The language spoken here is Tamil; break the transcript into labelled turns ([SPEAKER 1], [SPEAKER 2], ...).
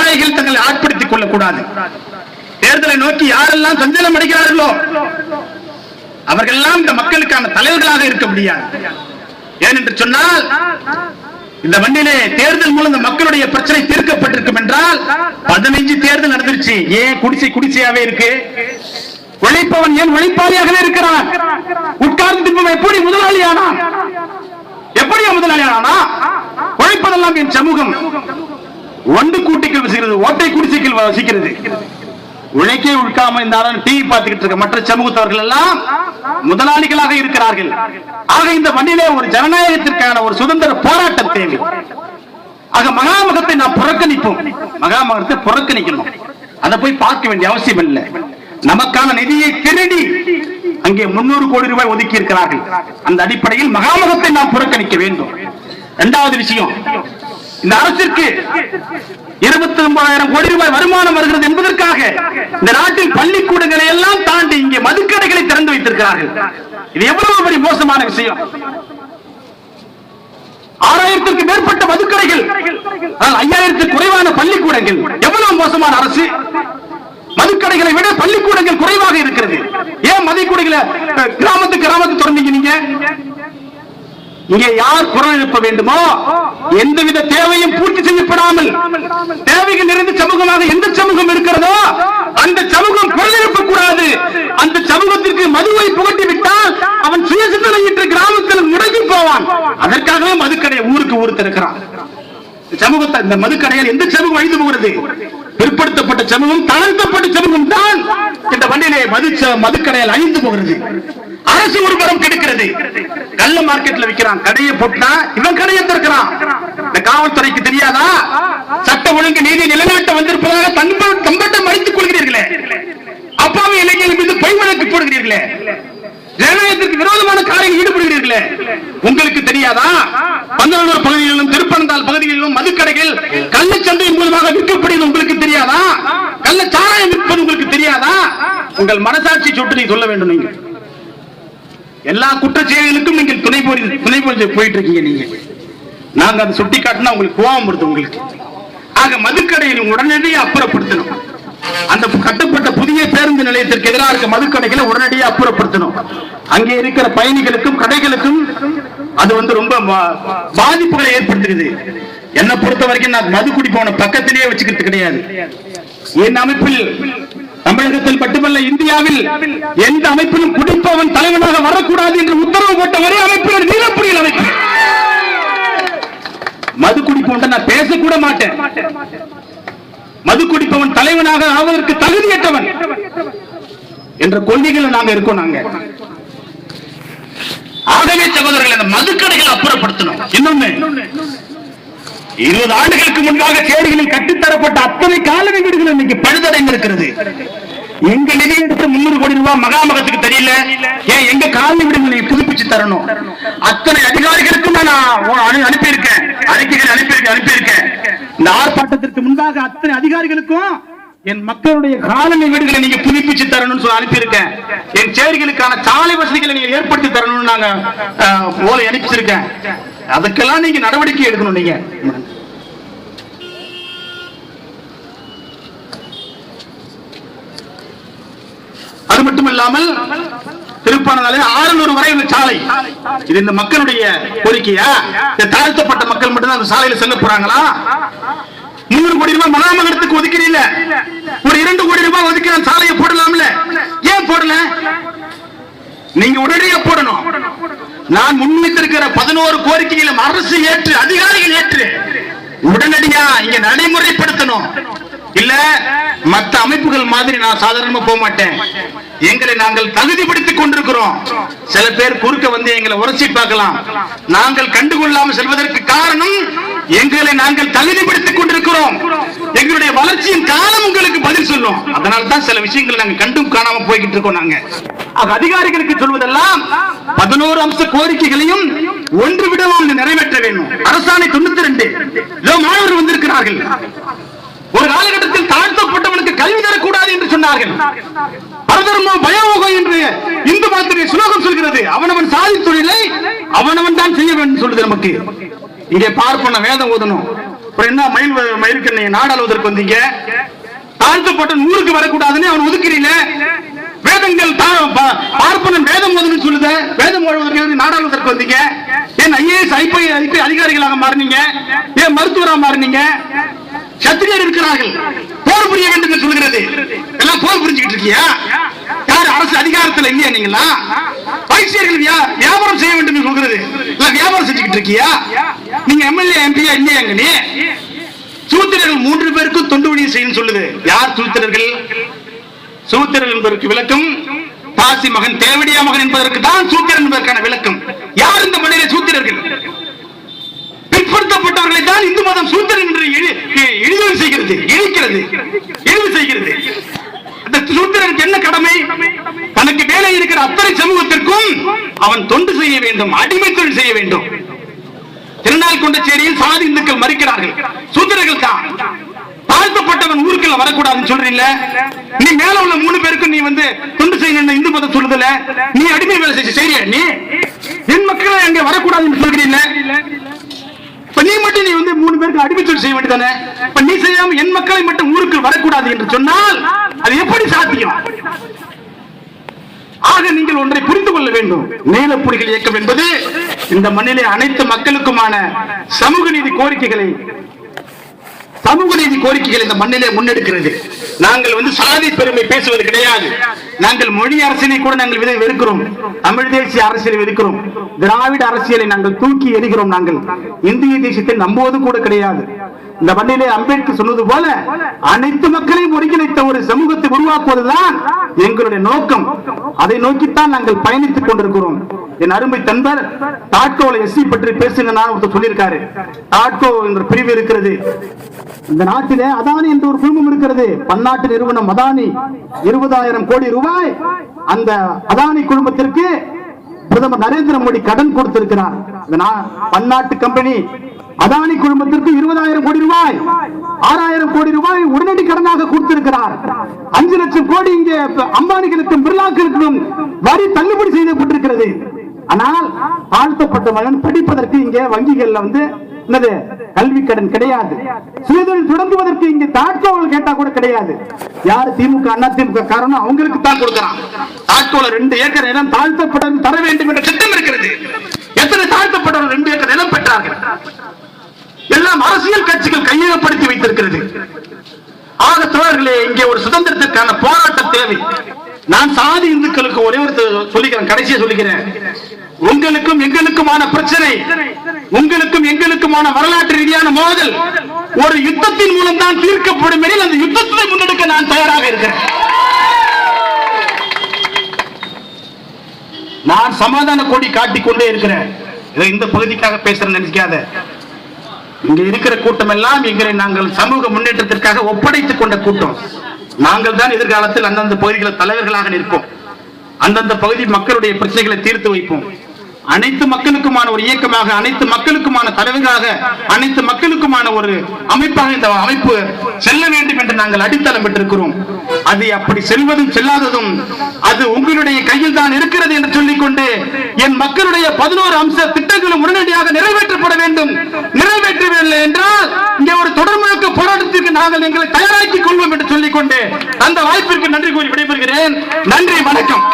[SPEAKER 1] நிர்வாகிகள் தங்களை ஆட்படுத்திக் கொள்ளக்கூடாது. தேர்தலை நோக்கி யாரெல்லாம் சஞ்சலம் அடைகிறார்களோ அவர்கள் எல்லாம் இந்த மக்களுக்கான தலைவர்களாக இருக்க முடியாது. ஏனென்று சொன்னால் இந்த மண்ணிலே தேர்தல் மூலம் இந்த மக்களுடைய பிரச்சனை தீர்க்கப்பட்டிருக்கும் என்றால் 15 தேர்தல் நடந்துருச்சு. ஏன் குடிசையாவே இருக்கு? உழைப்பவன் ஏன் உழைப்பாளியாகவே இருக்கிறான்? உட்கார்ந்து தின்பவன் எப்படி முதலாளியானா? எப்படியா முதலாளியானா? உழைப்பதெல்லாம் என் சமூகம் ஒன்று கூட்டிகள் வசிக்கிறது, ஓட்டை குடிசைகள் வசிக்கிறது. உழைக்கே உட்காம இந்த டிவி பார்த்துக்கிட்டு இருக்க மற்ற சமூகத்தவர்கள் எல்லாம் முதலாளிகளாக இருக்கிறார்கள். ஆக இந்த மண்ணிலே ஒரு ஜனநாயகத்திற்கான ஒரு சுதந்திர போராட்டம் தேவை. ஆக மகாமகத்தை நாம் புறக்கணிப்போம். மகாமகத்தை புறக்கணிக்கணும். அதை போய் பார்க்க வேண்டிய அவசியம் இல்லை. நமக்கான நிதியை திருடி அங்கே 300 கோடி ரூபாய் ஒதுக்கி இருக்கிறார்கள். அந்த அடிப்படையில் மகாமகத்தை நாம் புறக்கணிக்க வேண்டும். இரண்டாவது விஷயம், இந்த அரசிற்கு 29,000 கோடி ரூபாய் வருமானம் வருகிறது என்பதற்காக இந்த நாட்டில் பள்ளிக்கூடங்களை எல்லாம் தாண்டி இங்கே மதுக்கடைகளை திறந்து வைத்திருக்கிறார்கள். இது எவ்வளவு பெரிய மோசமான விஷயம். 6000க்கு மேற்பட்ட மதுக்கடைகள், 5000க்கு குறைவான பள்ளிக்கூடங்கள். எவ்வளவு மோசமான அரசு! மதுக்கடைகளை விட பள்ளிக்கூடங்கள் குறைவாக இருக்கிறது. ஏன் மதுக்கூடங்களை கிராமத்து திறந்தீங்க? நீங்க இங்கே யார் குரல் எழுப்ப வேண்டுமோ, எந்தவித தேவையும் பூர்த்தி செய்யப்படாமல் தேவைகள் நிறைந்த சமூகமாக எந்த சமூகம் இருக்கிறதோ அந்த சமூகம் குரல் எழுப்பக்கூடாது. அந்த சமூகத்திற்கு மதுவை புகட்டி விட்டால் அவன் சுய சிந்தனையிட்ட கிராமத்தில் முடங்கி போவான். அதற்காகவே மதுக்கடை ஊருக்கு ஊர் திறக்கிறான். சமூகத்தை இந்த மதுக்கடையில் எந்த சமூகம் அழிந்து போகிறது? பிற்படுத்தப்பட்ட சமூகம், தாழ்த்தப்பட்ட சமூகம் தான் இந்த மண்ணிலே மதுக்கடையில் அழிந்து போகிறது. அரசு ஒரு புறம் கெடுக்கிறது. கள்ள மார்க்கெட்ல விற்கிறான், கடையை போட்டா இவன் கடையை திறக்கிறான். இந்த காவல்துறைக்கு தெரியாதா? சட்ட ஒழுங்கு நீதி நிலைநாட்ட வந்திருப்பதாக தம்பட்டம் அடித்துக் கொள்கிறீர்களே, அப்பாவி இளைஞர்கள் மீது பொய் வழக்கு போடுகிறீர்களே, ஜனநாயகத்திற்கு விரோதமான காரியம் ஈடுபடுகிறீர்களே, உங்களுக்கு தெரியாதா? 11 பகுதிகளிலும் திருப்பனந்தாள் பகுதிகளிலும் மதுக்கடைகள் கள்ளச்சந்தையின் மூலமாக விற்கப்படுவது உங்களுக்கு தெரியாதா? கள்ள சாராயம் விற்பது உங்களுக்கு தெரியாதா? உங்கள் மனசாட்சி சுட்டு சொல்ல வேண்டும். நீங்க எல்லா குற்றச்செயல்களுக்கும் நீங்கள் துணை போயிட்டு இருக்கீங்க. நீங்க நாங்க அதை சுட்டி காட்டினா உங்களுக்கு கோபம் வருது உங்களுக்கு. ஆக மதுக்கடையை உடனடியாக அப்புறப்படுத்தணும். அந்த கட்டப்பட்ட புதிய பேருந்து நிலையத்திற்கு எதிராக இருக்க மதுக்கடைகளை உடனடியாக அப்புறப்படுத்தணும். அங்கே இருக்கிற பயணிகளுக்கும் கடைகளுக்கும் அது ரொம்ப பாதிப்புகளை ஏற்படுத்துகிறது. என்னை பொறுத்த வரைக்கும் நான் மது குடிப்பவன பக்கத்திலேயே வச்சுக்கிறது கிடையாது. என் அமைப்பில் தமிழகத்தில் மட்டுமல்ல இந்தியாவில் எந்த அமைப்பிலும் குடிப்பவன் தலைவனாக வரக்கூடாது என்று உத்தரவு போட்ட ஒரே அமைப்பினர் நீலப்புலிகள் அமைப்பு. மது குடிப்பவன் நான் பேசக்கூட மாட்டேன். மது குடிப்பவன் தலைவனாக ஆவதற்கு தகுதியற்றவன் என்ற கொள்கைகள் நாங்க இருக்கோம். நாங்க ஆகவே சகோதரர்கள், அந்த மதுக்கடைகளை அப்புறப்படுத்தணும். இன்னொன்னு, 20 ஆண்டுகளுக்கு முன்பாக சேரிகளில் கட்டித்தரப்பட்ட அத்தனை காலனி வீடுகள் இன்னைக்கு பழுதடைந்து இருக்கிறது. எங்க நிதி எடுத்து 300 கோடி ரூபாய் மகாமகத்துக்கு தெரியல. ஏன் எங்க காலனி வீடுகளை புதுப்பிச்சு தரணும்? அத்தனை அதிகாரிகளுக்கும் நான் அனுப்பியிருக்கேன், அறிக்கைகள் அனுப்பியிருக்கேன். இந்த ஆர்ப்பாட்டத்திற்கு முன்பாக அத்தனை அதிகாரிகளுக்கும் என் மக்களுடைய காலனி வீடுகளை நீங்க புதுப்பிச்சு தரணும்னு சொல்லி அனுப்பியிருக்கேன். என் சேரிகளுக்கான சாலை வசதிகளை நீங்க ஏற்படுத்தி தரணும்னு நாங்க ஓலை அனுப்பிச்சிருக்கேன். அதுக்கெல்லாம் நீங்க நடவடிக்கை எடுக்கணும். நீங்க அது மட்டுமல்லாமல் திருப்பனந்தாள் 600 வரை உள்ள சாலை, இது இந்த மக்களுடைய கோரிக்கையா? தாழ்த்தப்பட்ட மக்கள் மட்டும்தான் அந்த சாலையில செல்ல போறாங்களா? 300 கோடி ரூபாய் மகாமகத்துக்கு ஒதுக்கிறீங்க, ஒரு 2 கோடி ரூபாய் ஒதுக்கி சாலையை போடலாம்ல, ஏன் போடல? நீங்க உடனடியாக போடணும். நான் முன்வைத்திருக்கிற 11 கோரிக்கைகளும் அரசு ஏற்று, அதிகாரிகள் ஏற்று உடனடியா இங்க நடைமுறைப்படுத்தணும். இல்ல மற்ற அமைப்புகள் மாதிரி நான் சாதாரணமா போக மாட்டேன். எங்களை நாங்கள் தகுதிப்படுத்திக் கொண்டிருக்கிறோம். சில பேர் குறுக்க வந்து எங்களை உரசி பார்க்கலாம். நாங்கள் கண்டுகொள்ளாமல் செல்வதற்கு காரணம் எங்களை நாங்கள் தகுதிப்படுத்திக் கொண்டிருக்கிறோம். எங்களுடைய வளர்ச்சியின் காலம் உங்களுக்கு பதில் சொல்லும். அதனால தான் சில விஷயங்களை நாங்கள் கண்டும் காணாம போய்கிட்டு இருக்கோம். நாங்க அதிகாரிகளுக்கு சொல்வதெல்லாம் 11 அம்ச கோரிக்கைகளையும் ஒன்று விடாமல் நிறைவேற்ற வேண்டும். அரசாணை 92 மாணவர்கள் வந்திருக்கிறார்கள். ஒரு காலகட்டத்தில் தாழ்த்தப்பட்டவனுக்கு கல்வி தரக்கூடாது என்று சொன்னார்கள். பரதர்மம் பயோகம் என்று இந்து மதத்திலே சுலோகம் சொல்கிறது. அவனவன் சாதி தொழிலை அவனவன் தான் செய்ய வேண்டும் சொல்றது. நமக்கு இங்கே பார்ப்பன வேதம் ஓதணும், என்ன மயிருக்கு நீங்க நாடாளுவதற்கு வந்தீங்க? தாழ்த்தப்பட்ட ஊருக்கு வரக்கூடாதுன்னு அவன் ஒதுக்கிறீங்க. வேதங்கள் பார்ப்பனன் வேதம் ஓதுன்னு சொல்லுத, வேதம் ஓடுவதற்கு நாடாளுவதற்கு வந்தீங்க. ஏன் ஐஏஎஸ் ஐபி அதிகாரிகளாக மாறினீங்க? ஏன் மருத்துவராக மாறினீங்க? சத்திரியர் இருக்கிறார்கள், போர் புரிய வேண்டும் என்று சொல்கிறது. எல்லாம் போர் புரிஞ்சுக்கிட்டு இருக்கியா? யார் அரசு அதிகாரத்தில் இல்லையா? நீங்களா வைசியர்கள் வியாபாரம் செய்ய வேண்டும் என்று சொல்கிறது. வியாபாரம் செஞ்சுக்கிட்டு இருக்கியா? நீங்க எம்எல்ஏ எம்பியா இல்லையாங்க? நீ சூத்திரர்கள் 3 பேருக்கும் தொண்டு ஊழியம் செய்யும் சொல்லுது. யார் சூத்திரர்கள்? சூத்திரர்கள் என்பதற்கு விளக்கம் தாசி மகன் தேவடியா மகன் என்பதற்கு தான் சூத்திரன் என்பதற்கான விளக்கம். யார் இந்த மண்ணிலே சூத்திரர்கள்? பிற்படுத்தப்பட்டவர்களை தான் இந்து மதம் சூத்திரன் என்று இழிவு செய்கிறது, இழிவு செய்கிறது. அந்த சூத்திரனுக்கு என்ன கடமை? தனக்கு வேலை இருக்கிற அத்தனை சமூகத்திற்கும் அவன் தொண்டு செய்ய வேண்டும், அடிமை தொழில் செய்ய வேண்டும். திருநாள் கொண்ட சேரியில் சாதி இந்துக்கள் மறிக்கிறார்கள், சூத்திரர்கள் தான். தாழ்த்தப்பட்டவன் ஊருக்குள்ள வரக்கூடாதுன்னு சொல்றீங்க. நீ மேல உள்ள 3 பேருக்கு நீ வந்து தொண்டு செய்யணும் இந்து மதம் சொல்லுதல, நீ அடிமை வேலை செய்ய நீ என் மக்களை அங்க வரக்கூடாதுன்னு சொல்றீங்க. நீ மட்டும் நீ வந்து 3 பேருக்கு அடிமை தொழில் செய்ய வேண்டியதானே? நீ செய்யாம என் மக்களை மட்டும் ஊருக்கு வரக்கூடாது என்று சொன்னால் அது எப்படி சாத்தியம்? ஆக நீங்கள் ஒன்றை புரிந்து கொள்ள வேண்டும். மேலப்புலிகள் இயக்கம் என்பது இந்த மண்ணிலே அனைத்து மக்களுக்குமான சமூக நீதி கோரிக்கைகளை இந்த மண்ணிலே முன்னெடுக்கிறது. நாங்கள் வந்து சாதி பெருமை பேசுவது கிடையாது. நாங்கள் மொழி அரசியலை கூட நாங்கள் வெறுக்கிறோம், தமிழ் தேசிய அரசியலை வெறுக்கிறோம், திராவிட அரசியலை நாங்கள் தூக்கி எறிகிறோம். நாங்கள் இந்திய தேசியத்தை நம்புவது கூட கிடையாது. இந்த மண்ணிலே அம்பேத்கர் சொன்னது போல அனைத்து மக்களையும் ஒருங்கிணைத்த ஒரு சமூகத்தை உருவாக்குவதுதான் எங்களுடைய நோக்கம். அதை நோக்கித்தான் நாங்கள் பயணித்துக் கொண்டிருக்கிறோம். என் அருமை தன்பர் டாட்கோல எஸ்சி பற்றி பேசுங்க ஒருத்தர் சொல்லியிருக்காரு. டாட்கோ என்ற பிரிவு இருக்கிறது. இந்த நாட்டிலே அதானி என்ற ஒரு குழுமம் இருக்கிறது. பன்னாட்டு நிறுவனம் அதானி 20,000 கோடி ரூபாய் அந்த அதானி குழுமத்திற்கு பிரதமர் நரேந்திர மோடி கடன் கொடுத்திருக்கிறார். பன்னாட்டு கம்பெனி அதானி குழுமத்திற்கு 20,000 கோடி ரூபாய், 6,000 கோடி ரூபாய் உடனடி கடனாக கொடுத்திருக்கிறார். 5 லட்சம் கோடி இங்கே அம்பானிகளுக்கும் பிர்லாக்களுக்கும் வரி தள்ளுபடி செய்யப்பட்டிருக்கிறது. ஆனால் தாழ்த்தப்பட்ட மகன் படிப்பதற்கு இங்கே வங்கிகள்ல வந்து கல்வி கடன் கிடையாது. சுயதொழில் தொடங்குவதற்கு இங்கே தாட்கோவல் கேட்டா கூட கிடையாது. யாரு? திமுக, அண்ணா திமுக காரணம் அவங்களுக்கு தான் கொடுக்கிறான். தாட்கோல 2 ஏக்கர் நிலம் தாழ்த்தப்பட்ட தர வேண்டும் என்ற திட்டம் இருக்கிறது. எத்தனை தாழ்த்தப்பட்டவர்கள் 2 ஏக்கர் நிலம் பெற்றார்கள்? எல்லாம் அரசியல் கட்சிகள் கையகப்படுத்தி வைத்திருக்கிறது. ஆக தோழர்களே, இங்கே ஒரு சுதந்திரத்திற்கான போராட்டம் தேவை. நான் சாதி இந்துக்களுக்கு ஒரே ஒரு சொல்லிக்கிறேன், கடைசியா சொல்லிக்கிறேன். உங்களுக்கும் எங்களுக்குமான பிரச்சனை, உங்களுக்கும் எங்களுக்குமான வரலாற்று ரீதியான மோதல் ஒரு யுத்தத்தின் மூலம் தான் தீர்க்கப்படும் எனில் அந்த யுத்தத்தை முன்னெடுக்க நான் தயாராக இருக்கிறேன். நான் சமாதான கொடி காட்டிக்கொண்டே இருக்கிறேன். இந்த பகுதிக்காக பேசுறேன்னு நினைக்காத. இங்க இருக்கிற கூட்டம் எல்லாம் எங்களை நாங்கள் சமூக முன்னேற்றத்திற்காக ஒப்படைத்துக் கொண்ட கூட்டம். நாங்கள் தான் எதிர்காலத்தில் அந்தந்த பகுதிகளில் தலைவர்களாக நிற்போம். அந்தந்த பகுதி மக்களுடைய பிரச்சனைகளை தீர்த்து வைப்போம். அனைத்து மக்களுக்குமான ஒரு இயக்கமாக, அனைத்து மக்களுக்குமான தலைவர்களாக, அனைத்து மக்களுக்குமான ஒரு அமைப்பாக இந்த அமைப்பு செல்ல வேண்டும் என்று நாங்கள் அடித்தளம் பெற்றிருக்கிறோம். அது அப்படி செல்வதும் செல்லாததும் அது உங்களுடைய கையில் தான் இருக்கிறது என்று சொல்லிக்கொண்டு என் மக்களுடைய 11 அம்ச திட்டங்களும் உடனடியாக நிறைவேற்றப்பட வேண்டும். நிறைவேற்றவில்லை என்றால் இங்கே ஒரு தொடர்முழக்க போராட்டத்திற்கு நாங்கள் எங்களை தயாராக்கிக் கொள்வோம் என்று சொல்லிக்கொண்டு அந்த வாய்ப்பிற்கு நன்றி கூறி விடைபெறுகிறேன். நன்றி, வணக்கம்.